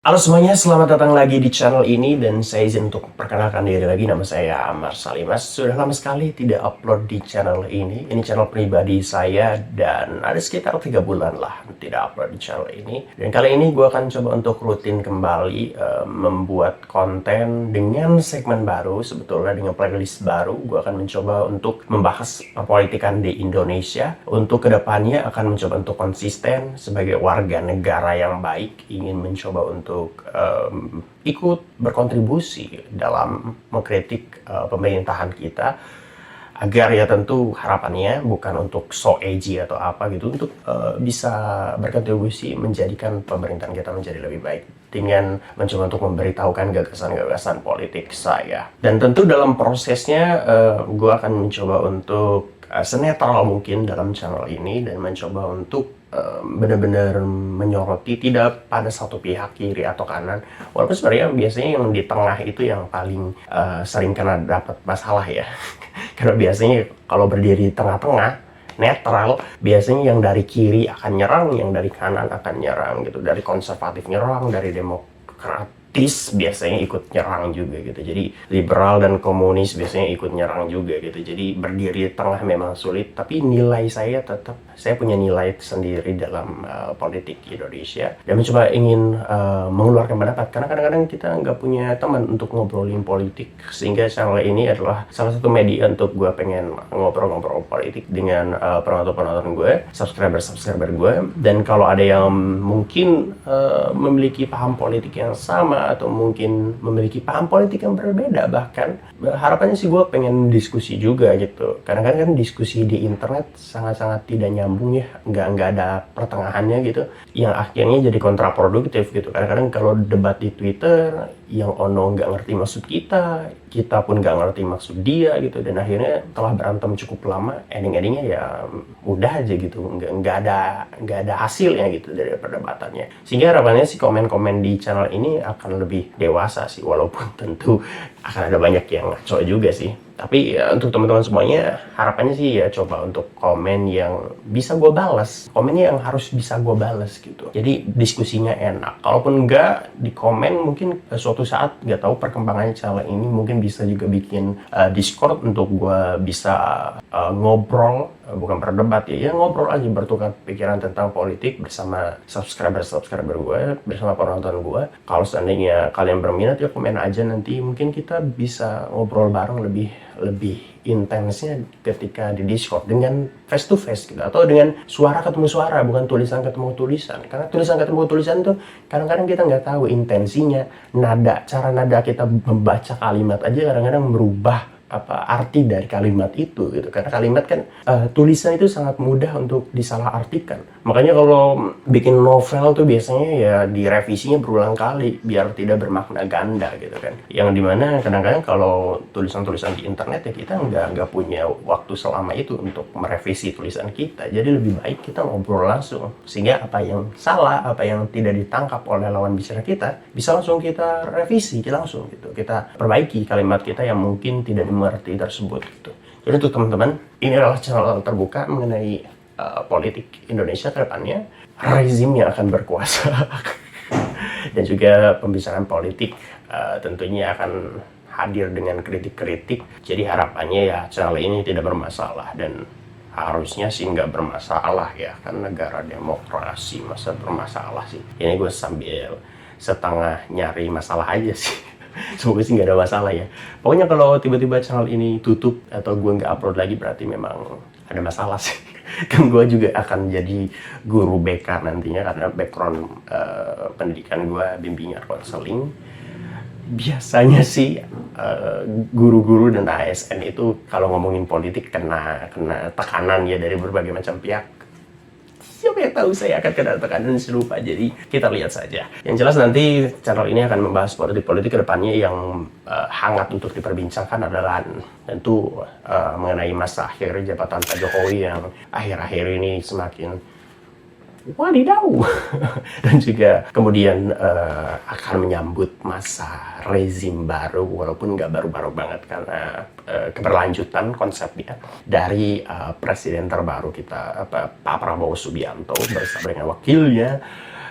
Halo semuanya, selamat datang lagi di channel ini dan saya izin untuk perkenalkan diri lagi. Nama saya Amar Salimas. Sudah lama sekali tidak upload di channel ini. Ini channel pribadi saya dan ada sekitar 3 bulan lah tidak upload di channel ini. Dan kali ini gue akan coba untuk rutin kembali membuat konten dengan segmen baru. Sebetulnya dengan playlist baru, gue akan mencoba untuk membahas perpolitikan di Indonesia. Untuk kedepannya akan mencoba untuk konsisten sebagai warga negara yang baik, ingin mencoba untuk ikut berkontribusi dalam mengkritik pemerintahan kita, agar ya tentu harapannya bukan untuk so edgy atau apa gitu, untuk bisa berkontribusi menjadikan pemerintahan kita menjadi lebih baik dengan mencoba untuk memberitahukan gagasan-gagasan politik saya. Dan tentu dalam prosesnya gue akan mencoba untuk senetral mungkin dalam channel ini dan mencoba untuk benar-benar menyoroti tidak pada satu pihak kiri atau kanan, walaupun sebenarnya biasanya yang di tengah itu yang paling sering kena dapat masalah ya. Karena biasanya kalau berdiri di tengah-tengah netral, biasanya yang dari kiri akan nyerang, yang dari kanan akan nyerang gitu, dari konservatif nyerang, dari demokratis biasanya ikut nyerang juga gitu. Jadi liberal dan komunis biasanya ikut nyerang juga gitu. Jadi berdiri di tengah memang sulit, tapi nilai saya tetap, saya punya nilai sendiri dalam politik Indonesia dan mencoba ingin mengeluarkan pendapat, karena kadang-kadang kita nggak punya teman untuk ngobrolin politik, sehingga channel ini adalah salah satu media untuk gue pengen ngobrol-ngobrol politik dengan penonton-penonton gue, subscriber gue. Dan kalau ada yang mungkin memiliki paham politik yang sama atau mungkin memiliki paham politik yang berbeda, bahkan harapannya sih gue pengen diskusi juga gitu. Kadang-kadang kan diskusi di internet sangat-sangat tidak nyambung ya, nggak ada pertengahannya gitu, yang akhirnya jadi kontraproduktif gitu. Kadang-kadang kalau debat di Twitter, yang ono nggak ngerti maksud kita pun nggak ngerti maksud dia gitu, dan akhirnya telah berantem cukup lama, ending-endingnya ya udah aja gitu, nggak ada hasilnya gitu dari perdebatannya. Sehingga harapannya sih komen-komen di channel ini akan lebih dewasa sih, walaupun tentu akan ada banyak yang ngaco juga sih. Tapi ya, untuk teman-teman semuanya, harapannya sih ya coba untuk komen yang bisa gue balas, komennya yang harus bisa gue balas gitu. Jadi diskusinya enak. Kalaupun enggak di komen, mungkin suatu saat nggak tahu perkembangannya channel ini, mungkin bisa juga bikin Discord untuk gue bisa ngobrol, bukan berdebat ya ngobrol aja, bertukar pikiran tentang politik bersama subscriber gue, bersama penonton gue. Kalau seandainya kalian berminat ya komen aja, nanti mungkin kita bisa ngobrol bareng lebih intensnya ketika di Discord dengan face to face gitu, atau dengan suara ketemu suara, bukan tulisan ketemu tulisan. Karena tulisan ketemu tulisan tuh kadang-kadang kita nggak tahu intensinya, cara nada kita membaca kalimat aja kadang-kadang merubah arti dari kalimat itu gitu. Karena kalimat kan tulisan itu sangat mudah untuk disalahartikan. Makanya kalau bikin novel tuh biasanya ya direvisinya berulang kali biar tidak bermakna ganda gitu kan. Yang dimana kadang-kadang kalau tulisan-tulisan di internet ya kita nggak punya waktu selama itu untuk merevisi tulisan kita. Jadi lebih baik kita ngobrol langsung, sehingga apa yang salah, apa yang tidak ditangkap oleh lawan bicara kita bisa langsung kita revisi langsung gitu. Kita perbaiki kalimat kita yang mungkin tidak dimengerti tersebut gitu. Jadi untuk teman-teman, ini adalah channel terbuka mengenai politik Indonesia ke depannya, rezim yang akan berkuasa dan juga pembicaraan politik tentunya akan hadir dengan kritik-kritik. Jadi harapannya ya channel ini tidak bermasalah, dan harusnya sih nggak bermasalah ya, kan negara demokrasi, masa bermasalah sih. Ini gue sambil setengah nyari masalah aja sih. Semoga sih nggak ada masalah ya. Pokoknya kalau tiba-tiba channel ini tutup atau gue nggak upload lagi, berarti memang ada masalah sih. Kan gue juga akan jadi guru BK nantinya, karena background pendidikan gue bimbingan konseling. Biasanya sih guru-guru dan ASN itu kalau ngomongin politik kena tekanan ya dari berbagai macam pihak. Siapa yang tahu saya akan kena tekanan serupa, jadi kita lihat saja. Yang jelas nanti channel ini akan membahas politik ke depannya. Yang hangat untuk diperbincangkan adalah tentu mengenai masa akhir jabatan Pak Jokowi yang akhir-akhir ini semakin wadidaw. Dan juga kemudian akan menyambut masa rezim baru, walaupun nggak baru-baru banget karena keberlanjutan konsepnya dari presiden terbaru kita, Pak Prabowo Subianto bersama dengan wakilnya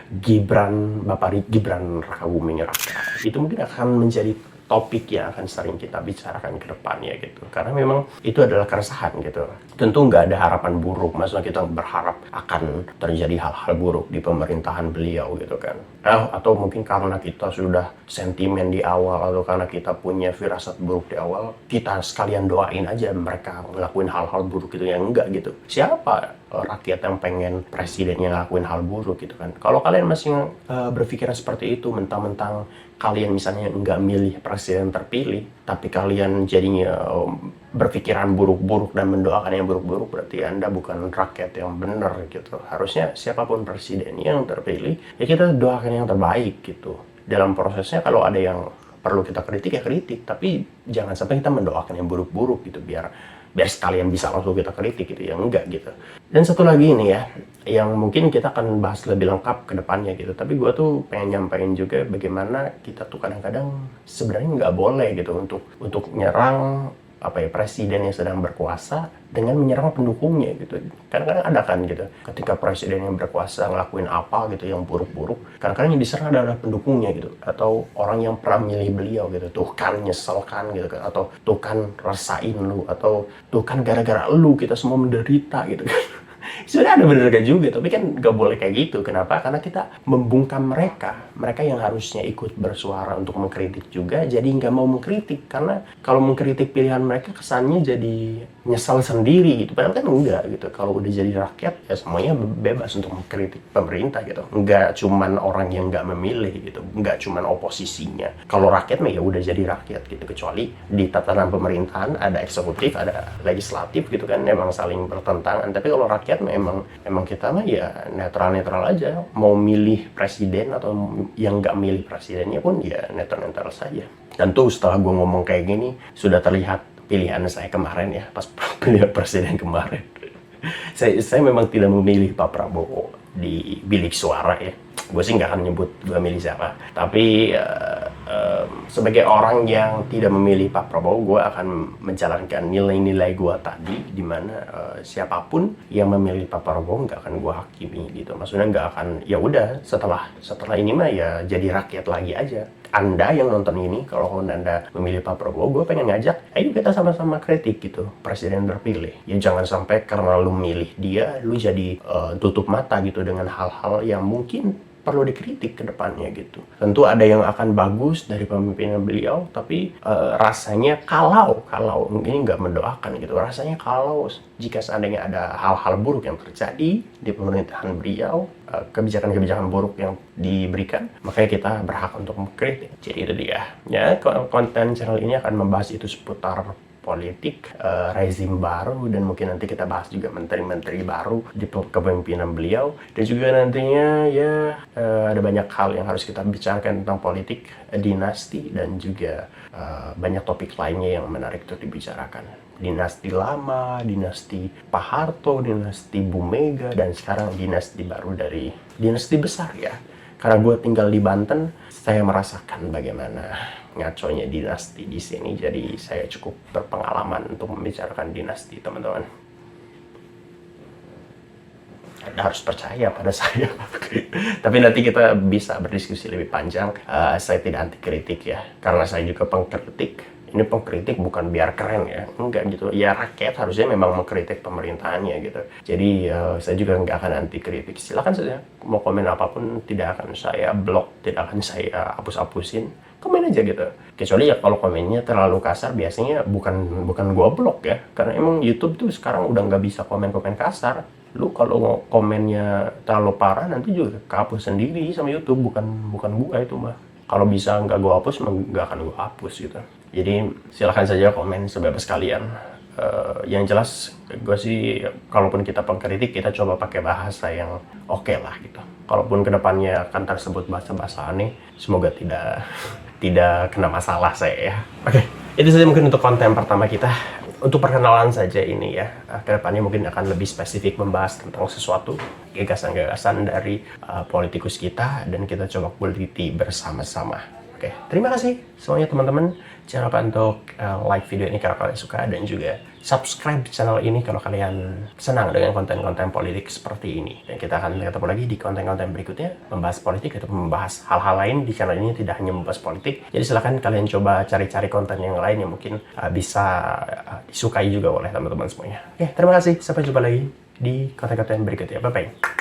Bapak Gibran Rakabuming Raka. Itu mungkin akan menjadi topik yang akan sering kita bicarakan ke depannya gitu. Karena memang itu adalah keresahan gitu. Tentu nggak ada harapan buruk, maksudnya kita berharap akan terjadi hal-hal buruk di pemerintahan beliau gitu kan. Atau mungkin karena kita sudah sentimen di awal, atau karena kita punya firasat buruk di awal, kita sekalian doain aja mereka ngelakuin hal-hal buruk gitu, yang enggak gitu. Siapa rakyat yang pengen presiden yang ngelakuin hal buruk gitu kan. Kalau kalian masih berpikiran seperti itu, mentang-mentang kalian misalnya nggak milih presiden terpilih, tapi kalian jadinya berpikiran buruk-buruk dan mendoakan yang buruk-buruk, berarti Anda bukan rakyat yang benar gitu. Harusnya siapapun presiden yang terpilih, ya kita doakan yang terbaik gitu. Dalam prosesnya kalau ada yang perlu kita kritik, ya kritik, tapi jangan sampai kita mendoakan yang buruk-buruk gitu, biar sekalian bisa langsung kita kritik gitu, yang enggak gitu. Dan satu lagi ini ya, yang mungkin kita akan bahas lebih lengkap ke depannya gitu, tapi gue tuh pengen nyampain juga bagaimana kita tuh kadang-kadang sebenarnya nggak boleh gitu untuk nyerang presiden yang sedang berkuasa dengan menyerang pendukungnya gitu. Kadang-kadang ada kan gitu, ketika presiden yang berkuasa ngelakuin apa gitu yang buruk-buruk, kadang-kadang yang diserang adalah pendukungnya gitu, atau orang yang pernah milih beliau gitu. Tuh kan nyesel kan gitu kan, atau tuh kan rasain lu, atau tuh kan gara-gara lu kita semua menderita gitu kan. Sebenarnya ada bener juga, tapi kan gak boleh kayak gitu. Kenapa? Karena kita membungkam mereka yang harusnya ikut bersuara untuk mengkritik juga, jadi nggak mau mengkritik. Karena kalau mengkritik pilihan mereka kesannya jadi nyesal sendiri gitu. Padahal kan enggak gitu. Kalau udah jadi rakyat, ya semuanya bebas untuk mengkritik pemerintah gitu. Nggak cuman orang yang nggak memilih gitu, nggak cuman oposisinya. Kalau rakyat mah ya udah jadi rakyat gitu. Kecuali di tatanan pemerintahan ada eksekutif, ada legislatif gitu kan, memang saling bertentangan. Tapi kalau rakyat memang kita mah ya netral-netral aja. Mau milih presiden atau yang nggak milih presidennya pun ya netral-netral saja. Tentu setelah gue ngomong kayak gini, sudah terlihat pilihan saya kemarin ya, pas pilihan presiden kemarin. Saya memang tidak memilih Pak Prabowo di bilik suara ya. Gue sih nggak akan nyebut gue milih siapa. Tapi sebagai orang yang tidak memilih Pak Prabowo, gue akan menjalankan nilai-nilai gue tadi, dimana siapapun yang memilih Pak Prabowo nggak akan gue hakimi gitu. Maksudnya nggak akan, ya udah setelah ini mah ya jadi rakyat lagi aja. Anda yang nonton ini, kalau Anda memilih Pak Prabowo, gue pengen ngajak, ayo kita sama-sama kritik gitu presiden terpilih. Ya jangan sampai karena lu milih dia, lu jadi tutup mata gitu dengan hal-hal yang mungkin perlu dikritik ke depannya gitu. Tentu ada yang akan bagus dari pemimpinan beliau, tapi rasanya kalau ini nggak mendoakan gitu, rasanya kalau jika seandainya ada hal-hal buruk yang terjadi di pemerintahan beliau, kebijakan-kebijakan buruk yang diberikan, makanya kita berhak untuk mengkritik. Jadi itu dia. Ya, konten channel ini akan membahas itu seputar politik, rezim baru, dan mungkin nanti kita bahas juga menteri-menteri baru di kepemimpinan beliau, dan juga nantinya ya ada banyak hal yang harus kita bicarakan tentang politik, dinasti, dan juga banyak topik lainnya yang menarik untuk dibicarakan. Dinasti lama, dinasti Pak Harto, dinasti Bu Mega, dan sekarang dinasti baru dari dinasti besar ya. Karena gue tinggal di Banten, saya merasakan bagaimana ngaconya dinasti di sini. Jadi saya cukup berpengalaman untuk membicarakan dinasti, teman-teman. Anda harus percaya pada saya. Tapi nanti kita bisa berdiskusi lebih panjang. Saya tidak anti kritik ya, karena saya juga pengkritik. Ini pengkritik bukan biar keren ya, enggak gitu. Ya rakyat harusnya memang mengkritik pemerintahannya gitu. Jadi saya juga nggak akan anti kritik. Silakan saja mau komen apapun, tidak akan saya blok, tidak akan saya hapus-hapusin. Komen aja gitu. Kecuali ya kalau komennya terlalu kasar, biasanya bukan gua blok ya. Karena emang YouTube tuh sekarang udah nggak bisa komen-komen kasar. Lu kalau komennya terlalu parah nanti juga kehapus sendiri sama YouTube, bukan gua itu mah. Kalau bisa nggak gua hapus, nggak akan gua hapus gitu. Jadi silahkan saja komen sebebas kalian. Yang jelas gue sih, kalaupun kita pengkritik, kita coba pakai bahasa yang oke lah gitu. Kalaupun kedepannya akan tersebut bahasa-bahasa aneh, semoga tidak kena masalah saya ya. Oke, itu saja mungkin untuk konten pertama kita. Untuk perkenalan saja ini ya. Kedepannya mungkin akan lebih spesifik membahas tentang sesuatu, gagasan-gagasan dari politikus kita, dan kita coba teliti bersama-sama. Oke, terima kasih semuanya teman-teman. Jangan lupa untuk like video ini kalau kalian suka dan juga subscribe channel ini kalau kalian senang dengan konten-konten politik seperti ini. Dan kita akan ketemu lagi di konten-konten berikutnya membahas politik atau membahas hal-hal lain di channel ini, tidak hanya membahas politik. Jadi silahkan kalian coba cari-cari konten yang lain yang mungkin bisa disukai juga oleh teman-teman semuanya. Oke, terima kasih. Sampai jumpa lagi di konten-konten berikutnya. Bye-bye.